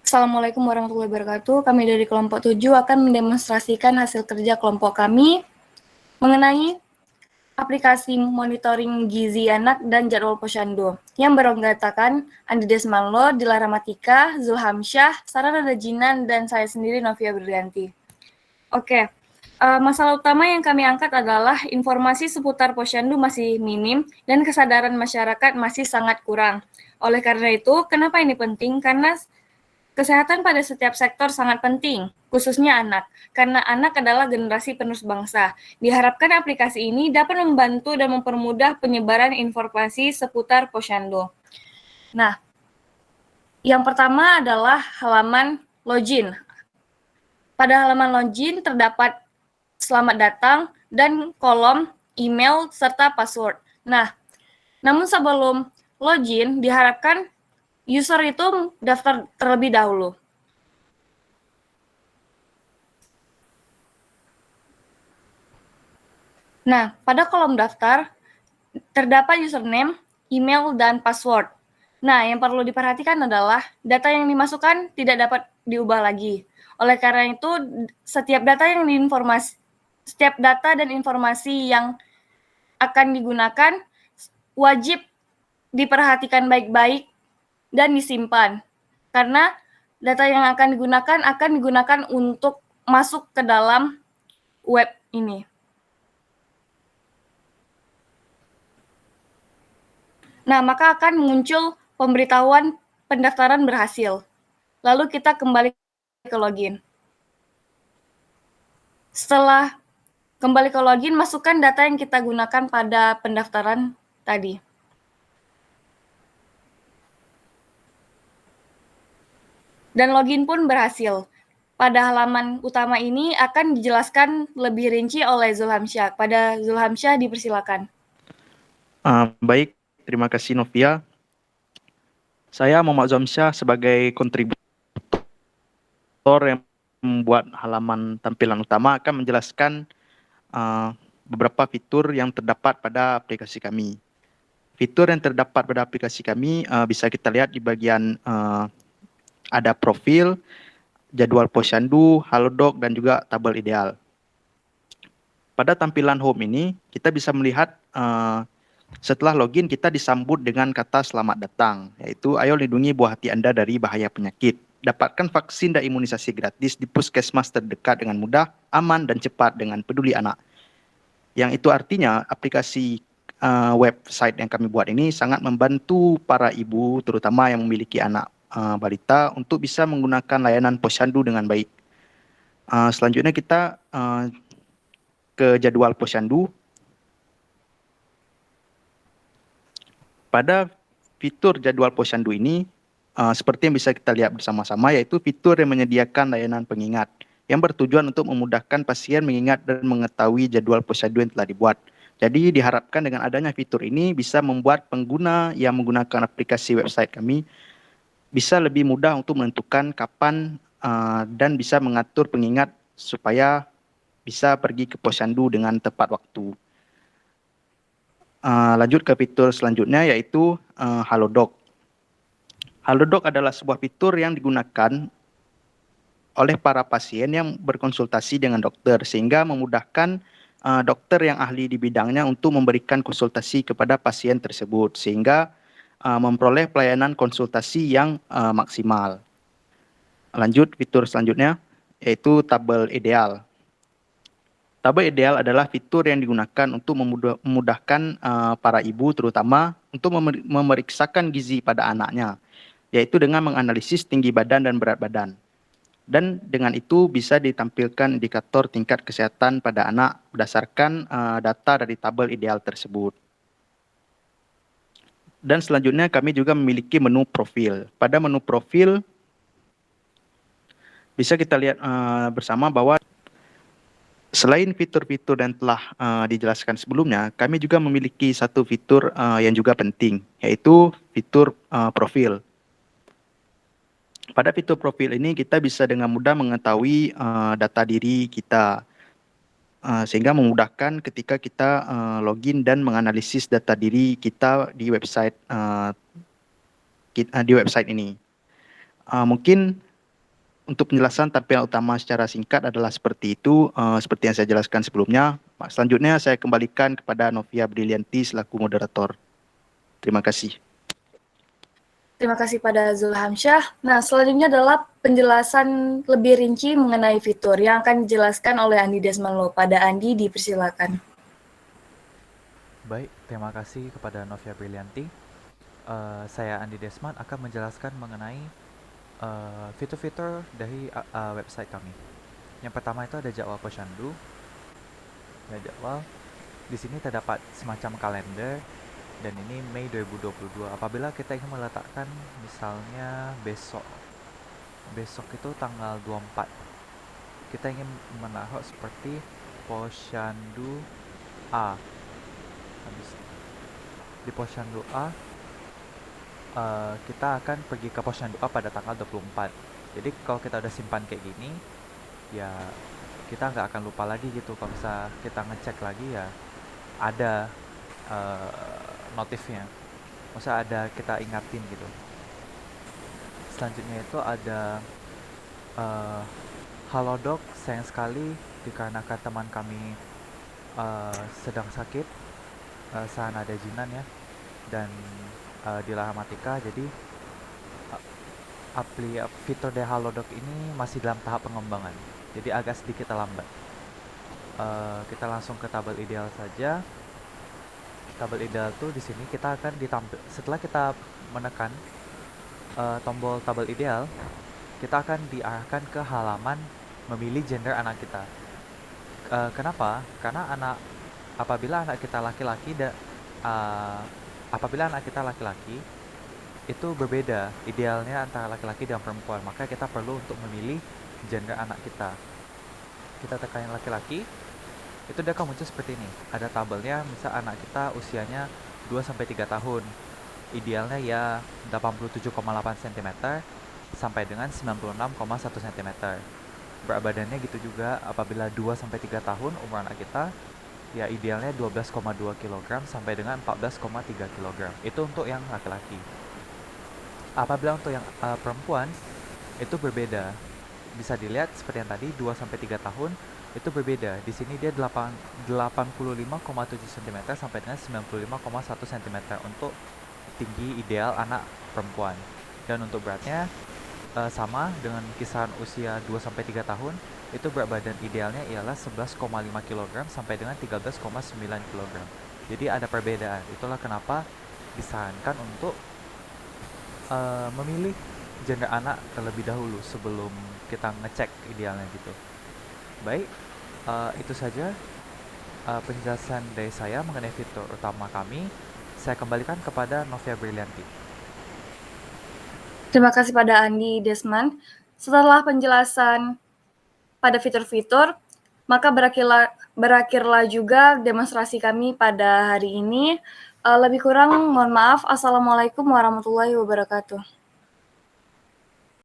Assalamualaikum warahmatullahi wabarakatuh. Kami dari kelompok 7 akan mendemonstrasikan hasil kerja kelompok kami mengenai aplikasi monitoring gizi anak dan jadwal posyandu yang beranggotakan Andi Desmanlo, Dilara Matika, Zulham Syah, Sarah Nadajinan, dan saya sendiri Novia Berlianti. Oke, masalah utama yang kami angkat adalah informasi seputar posyandu masih minim dan kesadaran masyarakat masih sangat kurang. Oleh karena itu, kenapa ini penting? Karena kesehatan pada setiap sektor sangat penting, khususnya anak, karena anak adalah generasi penerus bangsa. Diharapkan aplikasi ini dapat membantu dan mempermudah penyebaran informasi seputar posyandu. Nah, yang pertama adalah halaman login. Pada halaman login terdapat selamat datang dan kolom email serta password. Nah, namun sebelum login diharapkan user itu daftar terlebih dahulu. Nah, pada kolom daftar terdapat username, email, dan password. Nah, yang perlu diperhatikan adalah data yang dimasukkan tidak dapat diubah lagi. Oleh karena itu, setiap data dan informasi yang akan digunakan wajib diperhatikan baik-baik dan disimpan. Karena data yang akan digunakan untuk masuk ke dalam web ini. Nah, maka akan muncul pemberitahuan pendaftaran berhasil. Lalu kita kembali ke login. Setelah kembali ke login, masukkan data yang kita gunakan pada pendaftaran tadi. Dan login pun berhasil. Pada halaman utama ini akan dijelaskan lebih rinci oleh Zulham Syah. Pada Zulham Syah dipersilakan. Baik, terima kasih Novia. Saya Muhammad Zamsyah sebagai kontributor yang membuat halaman tampilan utama akan menjelaskan beberapa fitur yang terdapat pada aplikasi kami. Fitur yang terdapat pada aplikasi kami bisa kita lihat di bagian ada profil, jadwal posyandu, halodoc, dan juga tabel ideal. Pada tampilan home ini, kita bisa melihat setelah login kita disambut dengan kata selamat datang, yaitu ayo lindungi buah hati Anda dari bahaya penyakit. Dapatkan vaksin dan imunisasi gratis di puskesmas terdekat dengan mudah, aman, dan cepat dengan Peduli Anak. Yang itu artinya aplikasi website yang kami buat ini sangat membantu para ibu, terutama yang memiliki anak balita, untuk bisa menggunakan layanan posyandu dengan baik. Selanjutnya kita ke jadwal posyandu. Pada fitur jadwal posyandu ini, seperti yang bisa kita lihat bersama-sama, yaitu fitur yang menyediakan layanan pengingat yang bertujuan untuk memudahkan pasien mengingat dan mengetahui jadwal posyandu yang telah dibuat. Jadi diharapkan dengan adanya fitur ini bisa membuat pengguna yang menggunakan aplikasi website kami bisa lebih mudah untuk menentukan kapan dan bisa mengatur pengingat supaya bisa pergi ke posyandu dengan tepat waktu. Lanjut ke fitur selanjutnya, yaitu halodoc. Halodoc adalah sebuah fitur yang digunakan oleh para pasien yang berkonsultasi dengan dokter, sehingga memudahkan dokter yang ahli di bidangnya untuk memberikan konsultasi kepada pasien tersebut, sehingga memperoleh pelayanan konsultasi yang maksimal. Lanjut fitur selanjutnya, yaitu tabel ideal. Tabel ideal adalah fitur yang digunakan untuk memudahkan para ibu terutama untuk memeriksakan gizi pada anaknya, yaitu dengan menganalisis tinggi badan dan berat badan. Dan dengan itu bisa ditampilkan indikator tingkat kesehatan pada anak berdasarkan data dari tabel ideal tersebut. Dan selanjutnya kami juga memiliki menu profil. Pada menu profil bisa kita lihat bersama bahwa selain fitur-fitur yang telah dijelaskan sebelumnya, kami juga memiliki satu fitur yang juga penting, yaitu fitur profil. Pada fitur profil ini kita bisa dengan mudah mengetahui data diri kita, sehingga memudahkan ketika kita login dan menganalisis data diri kita di website ini. Mungkin untuk penjelasan tampilan utama secara singkat adalah seperti itu, seperti yang saya jelaskan sebelumnya. Selanjutnya saya kembalikan kepada Novia Brilianti selaku moderator. Terima kasih. Terima kasih pada Zulhamsyah. Nah, selanjutnya adalah penjelasan lebih rinci mengenai fitur yang akan dijelaskan oleh Andi Desmanlo. Pada Andi, dipersilakan. Baik, terima kasih kepada Novia Brilianti. Saya Andi Desman akan menjelaskan mengenai fitur-fitur dari website kami. Yang pertama itu ada jadwal posyandu. Ya, jadwal. Di sini terdapat semacam kalender dan ini Mei 2022. Apabila kita ingin meletakkan misalnya besok itu tanggal 24. Kita ingin menaruh seperti posyandu A. Habis di posyandu A kita akan pergi ke posyandu A pada tanggal 24. Jadi kalau kita udah simpan kayak gini, ya kita nggak akan lupa lagi gitu. Kalau bisa kita ngecek lagi ya ada notifnya. Maksudnya ada kita ingatin gitu. Selanjutnya itu ada Halodoc, sayang sekali dikarenakan teman kami sedang sakit, Sanada Jinan ya, dan dilahamatika. Jadi fitur dari Halodoc ini masih dalam tahap pengembangan, jadi agak sedikit lambat. Kita langsung ke tabel ideal saja. Tabel ideal tuh di sini kita akan ditampil setelah kita menekan tombol tabel ideal, kita akan diarahkan ke halaman memilih gender anak kita. Kenapa? Karena apabila anak kita laki-laki itu berbeda idealnya antara laki-laki dan perempuan, maka kita perlu untuk memilih gender anak kita. Kita tekan yang laki-laki, itu dia akan muncul seperti ini. Ada tabelnya, misal anak kita usianya 2-3 tahun. Idealnya ya 87,8 cm sampai dengan 96,1 cm. Berat badannya gitu juga, apabila 2-3 tahun umur anak kita, ya idealnya 12,2 kg sampai dengan 14,3 kg. Itu untuk yang laki-laki. Apabila untuk yang perempuan, itu berbeda. Bisa dilihat seperti yang tadi, 2-3 tahun itu berbeda. Di sini dia 85,7 cm sampai dengan 95,1 cm untuk tinggi ideal anak perempuan. Dan untuk beratnya sama dengan kisaran usia 2-3 tahun, itu berat badan idealnya ialah 11,5 kg sampai dengan 13,9 kg. Jadi ada perbedaan. Itulah kenapa disarankan untuk memilih gender anak terlebih dahulu sebelum kita ngecek idealnya gitu. Baik, itu saja penjelasan dari saya mengenai fitur utama kami. Saya kembalikan kepada Novia Brilianti. Terima kasih pada Andi Desman. Setelah penjelasan pada fitur-fitur, maka berakhirlah juga demonstrasi kami pada hari ini. Lebih kurang mohon maaf. Assalamualaikum warahmatullahi wabarakatuh.